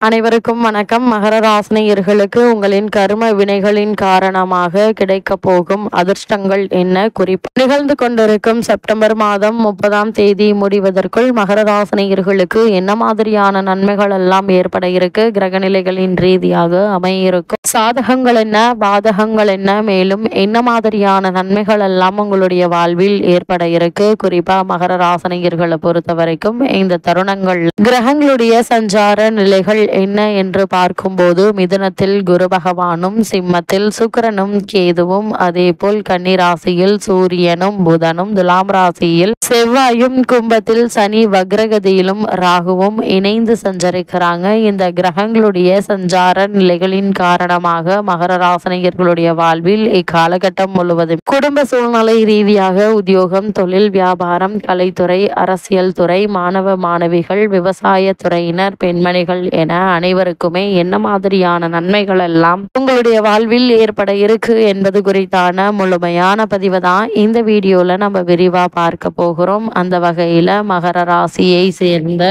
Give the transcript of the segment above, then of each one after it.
அனைவருக்கும் வணக்கம். மகர ராசினியர்களுக்கு உங்களின் கர்ம வினைகளின் காரணமாக கிடைக்க போகும் அதிர்ஷ்டங்கள் என்ன? குறிப்பு நிகழ்ந்து கொண்டிருக்கும் செப்டம்பர் மாதம் 30ஆம் தேதி முடிவதற்குள் மகர ராசினியர்களுக்கு என்ன மாதிரியான நன்மைகள் எல்லாம் ஏற்பட இருக்கு, கிரகநிலைகளின் ரீதியாக அமையிருக்கும், சாதகங்கள் என்ன, பாதகங்கள் என்ன, மேலும் என்ன மாதிரியான நன்மைகள் எல்லாம் உங்களுடைய வாழ்வில் ஏற்பட இருக்கு. குறிப்பா மகர ராசினியர்களை பொறுத்த வரைக்கும் இந்த தருணங்கள் கிரகங்களுடைய சஞ்சார நிலைகள் என்ன என்று பார்க்கும்போது மிதுனத்தில் குரு பகவானும், சிம்மத்தில் சுக்கிரனும் கேதுவும், அதே போல் கன்னி ராசியில் சூரியனும் புதனும், துலாம் ராசியில் செவ்வாயும், கும்பத்தில் சனி வக்ரகதியிலும் ராகுவும் இணைந்து சஞ்சரிக்கிறாங்க. இந்த கிரகங்களுடைய சஞ்சார நிலைகளின் காரணமாக மகர ராசினியர்களுடைய வாழ்வில் இக்காலகட்டம் முழுவதும் குடும்ப சூழ்நிலை ரீதியாக உத்தியோகம், தொழில், வியாபாரம், கலைத்துறை, அரசியல் துறை, மாணவ மாணவிகள், விவசாய துறையினர், பெண்மணிகள் என அனைவருக்குமே என்ன மாதிரியான நன்மைகள் எல்லாம் உங்களுடைய வாழ்வில் ஏற்பட இருக்கு என்பது குறித்தான முழுமையான பதிவை தான் இந்த வீடியோல நம்ம விரிவா பார்க்க போகிறோம். அந்த வகையில மகர ராசியை சேர்ந்த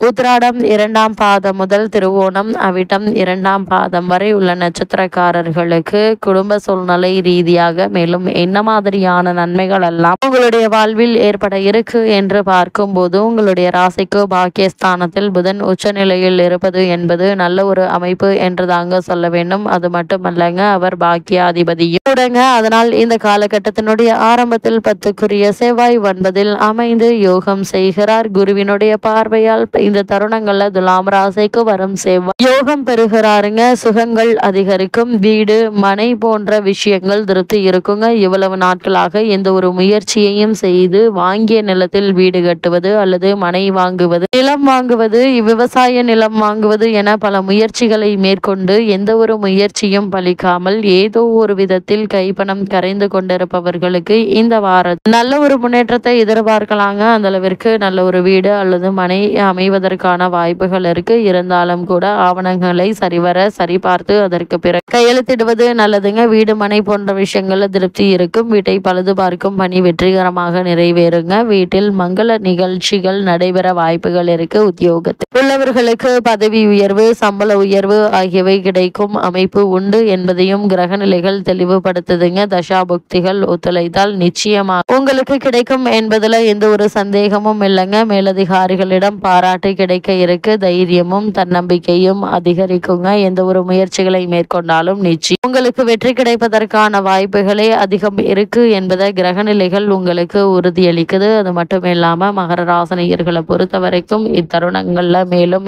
உத்திராடம் 2ஆம் பாதம் முதல் திருவோணம் அவிட்டம் 2ஆம் பாதம் வரை உள்ள நட்சத்திரக்காரர்களுக்கு குடும்ப சூழ்நிலை ரீதியாக மேலும் என்ன மாதிரியான நன்மைகள் எல்லாம் உங்களுடைய வாழ்வில் ஏற்பட இருக்கு என்று பார்க்கும்போது உங்களுடைய ராசிக்கு பாக்கியஸ்தானத்தில் புதன் உச்சநிலையில் இருப்பது என்பது நல்ல ஒரு அமைப்பு என்று தாங்க சொல்ல வேண்டும். அது மட்டுமல்லங்க, அவர் பாக்கியாதிபதியும் கூடங்க. அதனால் இந்த காலகட்டத்தினுடைய ஆரம்பத்தில் 10க்குரிய செவ்வாய் 9ல் அமைந்து யோகம் செய்கிறார். குருவினுடைய பார்வையால் இந்த தருணங்கள்ல துலாம் ராசிக்கு வரும் செவ்வாய் யோகம் பெறுகிறாருங்க. சுகங்கள் அதிகரிக்கும். வீடு மனை போன்ற விஷயங்கள் திருப்தி இருக்குங்க. இவ்வளவு நாட்களாக எந்த ஒரு முயற்சியையும் செய்து வாங்கிய நிலத்தில் வீடு கட்டுவது அல்லது மனை வாங்குவது, நிலம் வாங்குவது, விவசாய நிலம் வாங்குவது என பல முயற்சிகளை மேற்கொண்டு எந்த ஒரு முயற்சியும் பலிக்காமல் ஏதோ ஒரு விதத்தில் கைப்பணம் கரைந்து கொண்டிருப்பவர்களுக்கு இந்த வாரம் நல்ல ஒரு முன்னேற்றத்தை எதிர்பார்க்கலாங்க. அந்த அளவிற்கு நல்ல ஒரு வீடு அல்லது மனை அமைவதற்கான வாய்ப்புகள் இருக்கு. இருந்தாலும் கூட ஆவணங்களை சரிபார்த்து அதற்கு பிறகு கையெழுத்திடுவது நல்லதுங்க. வீடு மனை போன்ற விஷயங்கள்ல திருப்தி இருக்கும். வீட்டை பழுது பார்க்கும் பணி வெற்றிகரமாக நிறைவேறுங்க. வீட்டில் மங்கள நிகழ்ச்சிகள் நடைபெற வாய்ப்புகள் இருக்கு. உத்தியோகத்தில் உள்ளவர்களுக்கு பதவி உயர்வு, சம்பள உயர்வு ஆகியவை கிடைக்கும் அமைப்பு உண்டு என்பதையும் கிரகநிலைகள் தெளிவுபடுத்துதுங்க. தசாபுக்திகள் ஒத்துழைத்தால் நிச்சயமாக உங்களுக்கு கிடைக்கும் என்பதுல எந்த ஒரு சந்தேகமும் இல்லைங்க. மேலதிகாரிகளிடம் பாராட்டு கிடைக்க இருக்கு. தைரியமும் தன்னம்பிக்கையும் அதிகரிக்குங்க. எந்த ஒரு முயற்சிகளை மேற்கொண்டாலும் நிச்சயம் உங்களுக்கு வெற்றி கிடைப்பதற்கான வாய்ப்புகளே அதிகம் இருக்கு என்பதை கிரகநிலைகள் உங்களுக்கு உறுதியளிக்குது. அது மட்டும் இல்லாம மகர ராசினியர்களை பொறுத்த வரைக்கும் இத்தருணங்கள்ல மேலும்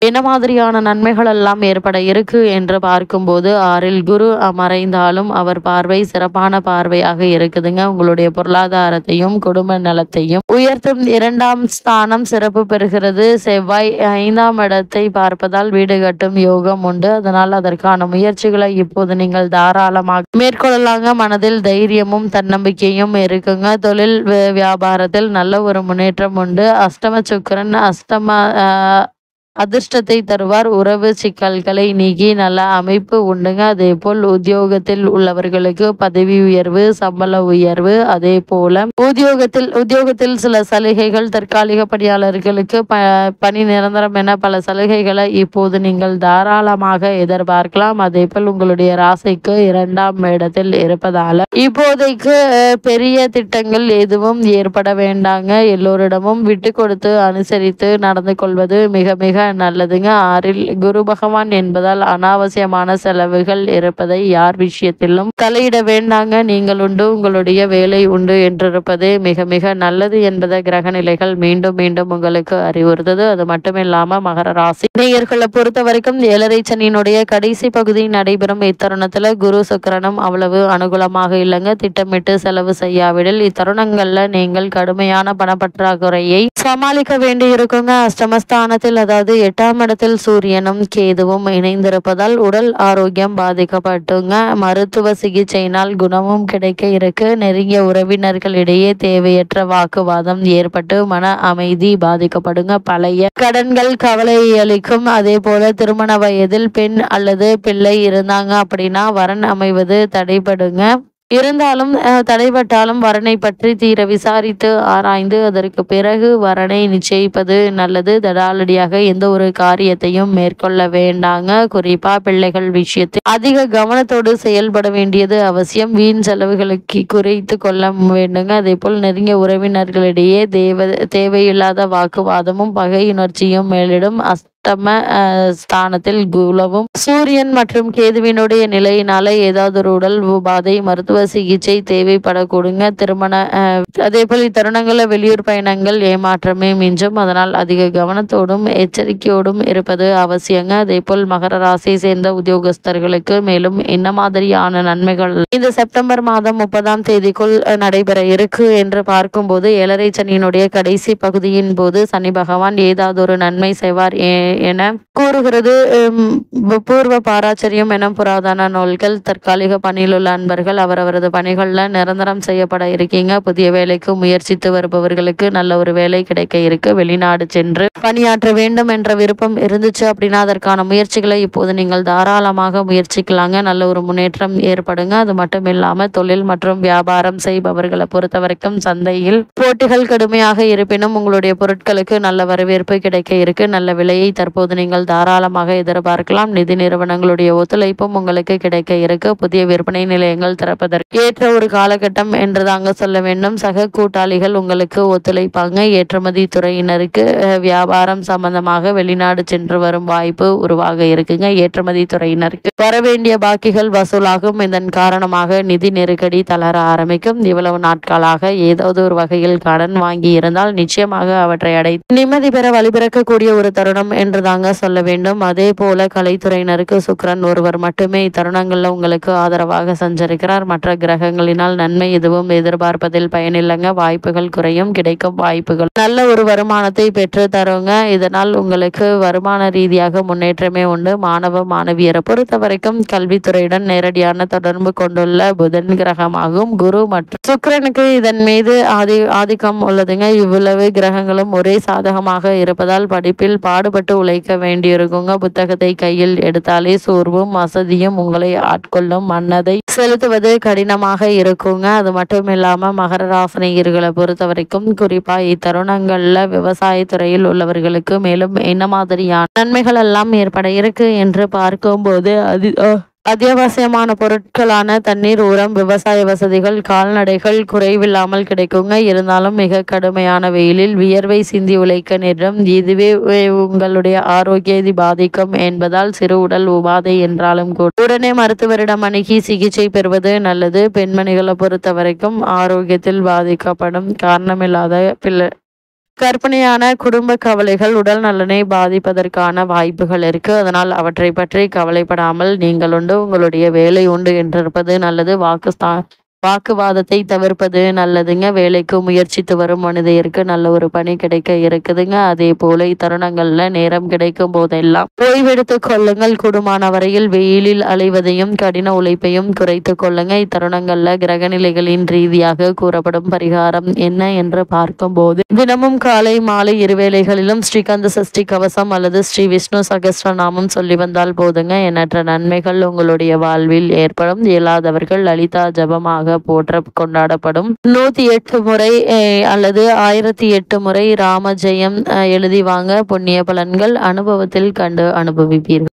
என்ன மாதிரியான நன்மைகள் எல்லாம் ஏற்பட இருக்கு என்று பார்க்கும்போது 6ல் குரு மறைந்தாலும் அவர் பார்வை சிறப்பான பார்வையாக இருக்குதுங்க. உங்களுடைய பொருளாதாரத்தையும் குடும்ப நலத்தையும் உயர்த்தும். 2ஆம் ஸ்தானம் சிறப்பு பெறுகிறது. செவ்வாய் 5ஆம் இடத்தை பார்ப்பதால் வீடு கட்டும் யோகம் உண்டு. அதனால் அதற்கான முயற்சிகளை இப்போது நீங்கள் தாராளமாக மேற்கொள்ளலாங்க. மனதில் தைரியமும் தன்னம்பிக்கையும் இருக்குங்க. தொழில் வியாபாரத்தில் நல்ல ஒரு முன்னேற்றம் உண்டு. அஷ்டம சுக்கிரன் அதிர்ஷ்டத்தை தருவார். உறவு சிக்கல்களை நீக்கி நல்ல அமைப்பு உண்டுங்க. அதே போல் உத்தியோகத்தில் உள்ளவர்களுக்கு பதவி உயர்வு, சம்பள உயர்வு, அதே போல உத்தியோகத்தில் சில சலுகைகள், தற்காலிக பணியாளர்களுக்கு பணி நிரந்தரம் என பல சலுகைகளை இப்போது நீங்கள் தாராளமாக எதிர்பார்க்கலாம். அதே போல் உங்களுடைய ராசிக்கு 2ஆம் இடத்தில் இருப்பதால இப்போதைக்கு பெரிய திட்டங்கள் எதுவும் ஏற்பட வேண்டாங்க. எல்லோரிடமும் விட்டு கொடுத்து அனுசரித்து நடந்து கொள்வது மிக மிக நல்லதுங்க. 6ல் குரு பகவான் என்பதால் அனாவசியமான செலவுகள் இருப்பதை யார் விஷயத்திலும் தலையிட வேண்டாங்க. நீங்கள் உண்டு, உங்களுடைய வேலை உண்டு என்றிருப்பது மிக மிக நல்லது என்பதை கிரகநிலைகள் மீண்டும் மீண்டும் உங்களுக்கு அறிவுறுத்தது. அது மட்டும் இல்லாம மகர ராசி நேயர்களை பொறுத்த வரைக்கும் 7ரை சனியினுடைய கடைசி பகுதி நடைபெறும் இத்தருணத்துல குரு சுக்கிரனும் அவ்வளவு அனுகூலமாக இல்லைங்க. திட்டமிட்டு செலவு செய்யாவிடில் இத்தருணங்கள்ல நீங்கள் கடுமையான பணப்பற்றாக்குறையை சமாளிக்க வேண்டி இருக்குங்க. அஷ்டமஸ்தானத்தில் அதாவது 8ஆம் இடத்தில் சூரியனும் கேதுவும் இணைந்திருப்பதால் உடல் ஆரோக்கியம் பாதிக்கப்பட்டுங்க. மருத்துவ சிகிச்சையினால் குணமும் கிடைக்க இருக்கு. நெருங்கிய உறவினர்களிடையே தேவையற்ற வாக்குவாதம் ஏற்பட்டு மன அமைதி பாதிக்கப்படுங்க. பழைய கடன்கள் கவலை அளிக்கும். அதே போல திருமண வயதில் பெண் அல்லது பிள்ளை இருந்தாங்க அப்படின்னா வரன் அமைவது தடைபடுங்க. இருந்தாலும் தடைபட்டாலும் வரனை பற்றி தீர விசாரித்து ஆராய்ந்து அதற்கு பிறகு வரனை நிச்சயிப்பது நல்லது. தடாலடியாக எந்த ஒரு காரியத்தையும் மேற்கொள்ள வேண்டாங்க. குறிப்பா பிள்ளைகள் விஷயத்தில் அதிக கவனத்தோடு செயல்பட வேண்டியது அவசியம். வீண் செலவுகளுக்கு குறைத்து கொள்ள வேண்டுங்க. அதே போல் நெருங்கிய உறவினர்களிடையே தேவையில்லாத வாக்குவாதமும் பகையுணர்ச்சியும் மேலிடும். ஸ்தானத்தில் குலவும் சூரியன் மற்றும் கேதுவினுடைய நிலையினால ஏதாவது ஒரு உடல் உபாதை மருத்துவ சிகிச்சை தேவைப்படக்கூடுங்க. திருமண அதே போல் இத்தருணங்களில் வெளியூர் பயணங்கள் ஏமாற்றமே மிஞ்சும். அதனால் அதிக கவனத்தோடும் எச்சரிக்கையோடும் இருப்பது அவசியங்க. அதே போல் மகர ராசியை சேர்ந்த உத்தியோகஸ்தர்களுக்கு மேலும் என்ன மாதிரியான நன்மைகள் இந்த செப்டம்பர் மாதம் 30ஆம் தேதிக்குள் நடைபெற இருக்கு என்று பார்க்கும்போது, ஏழரை சனியினுடைய கடைசி பகுதியின் போது சனி பகவான் ஏதாவது ஒரு நன்மை செய்வார் என கூறுகிறது பூர்வ பாராச்சரியம் என புராதன நூல்கள். தற்காலிக பணியில் உள்ள அன்பர்கள் அவரவரது பணிகள்ல நிரந்தரம் செய்யப்பட இருக்கீங்க. புதிய வேலைக்கு முயற்சித்து வருபவர்களுக்கு நல்ல ஒரு வேலை கிடைக்க இருக்கு. வெளிநாடு சென்று பணியாற்ற வேண்டும் என்ற விருப்பம் இருந்துச்சு அப்படின்னா அதற்கான முயற்சிகளை இப்போது நீங்கள் தாராளமாக முயற்சிக்கலாங்க. நல்ல ஒரு முன்னேற்றம் ஏற்படுங்க. அது மட்டும் இல்லாம தொழில் மற்றும் வியாபாரம் செய்பவர்களை பொறுத்த வரைக்கும் சந்தையில் போட்டிகள் கடுமையாக இருப்பினும் உங்களுடைய பொருட்களுக்கு நல்ல வரவேற்பு கிடைக்க இருக்கு. நல்ல விலையை தற்போது நீங்கள் தாராளமாக எதிர்பார்க்கலாம். நிதி நிறுவனங்களுடைய ஒத்துழைப்பும் உங்களுக்கு கிடைக்க இருக்கு. புதிய விற்பனை நிலையங்கள் திறப்பதற்கு ஏற்ற ஒரு காலகட்டம் என்று தாங்க சொல்ல வேண்டும். சக கூட்டாளிகள் உங்களுக்கு ஒத்துழைப்பாங்க. ஏற்றுமதி துறையினருக்கு வியாபாரம் சம்பந்தமாக வெளிநாடு சென்று வரும் வாய்ப்பு உருவாக இருக்குங்க. ஏற்றுமதி துறையினருக்கு வரவேண்டிய பாக்கிகள் வசூலாகும். இதன் காரணமாக நிதி நெருக்கடி தளர ஆரம்பிக்கும். இவ்வளவு நாட்களாக ஏதாவது ஒரு வகையில் கடன் வாங்கி இருந்தால் நிச்சயமாக அவற்றை அடைத்து நிம்மதி பெற வழிபிறக்கக்கூடிய ஒரு தருணம் என்று தாங்க சொல்ல வேண்டும். அதே போல கலைத்துறையினருக்கு சுக்கிரன் ஒருவர் மட்டுமே இத்தருணங்கள்ல உங்களுக்கு ஆதரவாக சஞ்சரிக்கிறார். மற்ற கிரகங்களினால் நன்மை எதுவும் எதிர்பார்ப்பதில் பயனில்லைங்க. வாய்ப்புகள் குறையும். கிடைக்கும் வாய்ப்புகள் நல்ல ஒரு வருமானத்தை பெற்று தருங்க. இதனால் உங்களுக்கு வருமான ரீதியாக முன்னேற்றமே உண்டு. மாணவ மாணவியரை பொறுத்த வரைக்கும் கல்வித்துறையுடன் நேரடியான தொடர்பு கொண்டுள்ள புதன் கிரகமாகும். குரு மற்றும் சுக்கிரனுக்கு இதன் மீது ஆதிக்கம் உள்ளதுங்க. இவ்வளவு கிரகங்களும் ஒரே சாதகமாக இருப்பதால் படிப்பில் பாடுபட்டு உழைக்க வேண்டியிருக்குங்க. புத்தகத்தை கையில் எடுத்தாலே சோர்வும் வசதியும் உங்களை ஆட்கொள்ளும். மனதை செலுத்துவது கடினமாக இருக்குங்க. அது மட்டும் இல்லாம மகர ராசினியர்களை பொறுத்த வரைக்கும் குறிப்பா இத்தருணங்கள்ல விவசாயத்துறையில் உள்ளவர்களுக்கு மேலும் என்ன மாதிரியான நன்மைகள் எல்லாம் ஏற்பட இருக்கு என்று பார்க்கும்போது அத்தியாவசியமான பொருட்களான தண்ணீர், உரம், விவசாய வசதிகள், கால்நடைகள் குறைவில்லாமல் கிடைக்குங்க. இருந்தாலும் மிக கடுமையான வெயிலில் வியர்வை சிந்தி உழைக்க நேரம். இதுவே உங்களுடைய ஆரோக்கியத்தை பாதிக்கும் என்பதால் சிறு உடல் உபாதை என்றாலும் கூட உடனே மருத்துவரிடம் அணுகி சிகிச்சை பெறுவது நல்லது. பெண்மணிகளை பொறுத்த வரைக்கும் ஆரோக்கியத்தில் பாதிக்கப்படும் காரணமில்லாத கற்பனையான குடும்ப கவலைகள் உடல் நலனை பாதிப்பதற்கான வாய்ப்புகள் இருக்கு. அதனால் அவற்றை பற்றி கவலைப்படாமல் நீங்கள் உண்டு உங்களுடைய வேலை உண்டு என்றிருப்பது நல்லது. வாக்குவாதத்தை தவிர்ப்பது நல்லதுங்க. வேலைக்கு முயற்சித்து வரும் மனிதருக்கு நல்ல ஒரு பணி கிடைக்க இருக்குதுங்க. அதே போல இத்தருணங்கள்ல நேரம் கிடைக்கும் போதெல்லாம் ஓய்வெடுத்து கொள்ளுங்கள். கூடுமான வரையில் வெயிலில் அலைவதையும் கடின உழைப்பையும் குறைத்து கொள்ளுங்க. இத்தருணங்கள்ல கிரகநிலைகளின் ரீதியாக கூறப்படும் பரிகாரம் என்ன என்று பார்க்கும்போது தினமும் காலை மாலை இருவேளைகளிலும் ஸ்ரீகந்த சஷ்டி கவசம் அல்லது ஸ்ரீ விஷ்ணு சகஸ்ரநாமம் சொல்லி வந்தால் போதுங்க. எண்ணற்ற நன்மைகள் உங்களுடைய வாழ்வில் ஏற்படும். இயலாதவர்கள் லலிதா ஜபமாக போற்ற கொண்டாடப்படும் 108 முறை அல்லது 1008 முறை ராம ஜெயம் எழுதி வாங்க. புண்ணிய பலன்கள் அனுபவத்தில் கண்டு அனுபவிப்பீர்கள்.